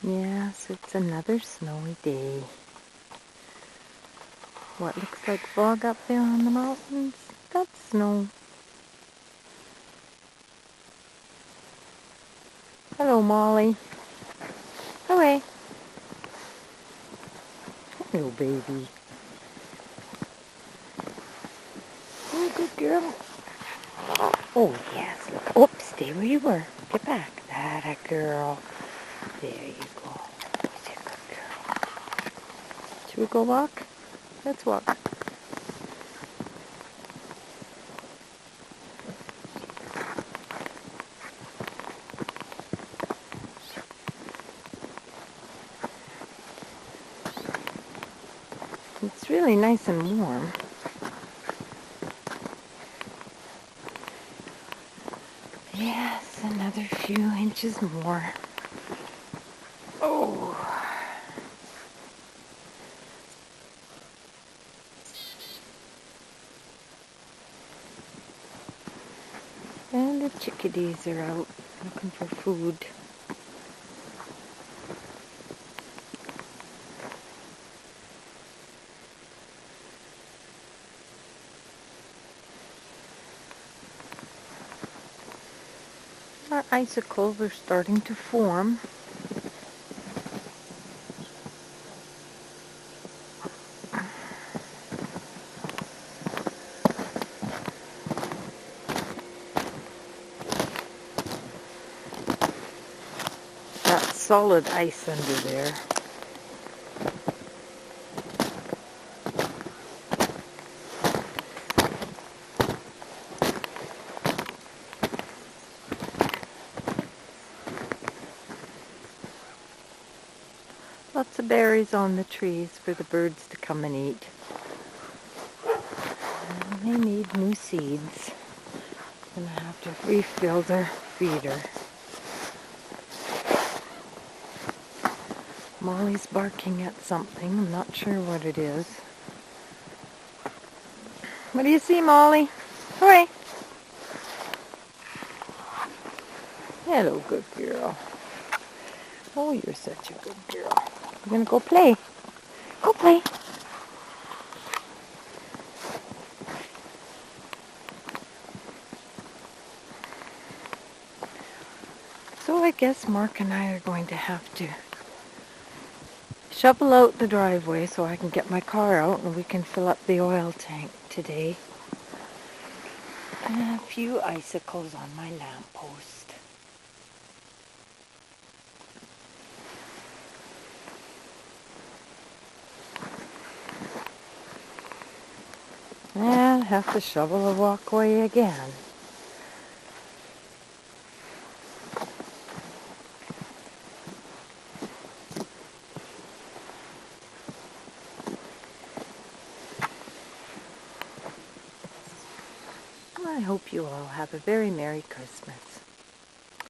Yes, it's another snowy day. What looks like fog up there on the mountains, that's snow. Hello, Molly. Away. Hello, baby. Oh, good girl. Oh, yes. Look. Oops, stay where you were. Get back. That a girl. There you go. She's a good girl. Should we go walk? Let's walk. It's really nice and warm. Yes, another few inches more. Oh. And the chickadees are out looking for food. Our icicles are starting to form. Got solid ice under there. Lots of berries on the trees for the birds to come and eat. And they need new seeds. Gonna have to refill their feeder. Molly's barking at something. I'm not sure what it is. What do you see, Molly? Hooray! Hello, good girl. Oh, you're such a good girl. You're gonna go play. Go play. So I guess Mark and I are going to have to shovel out the driveway so I can get my car out and we can fill up the oil tank today. And a few icicles on my lamppost. And have to shovel the walkway again. I hope you all have a very Merry Christmas.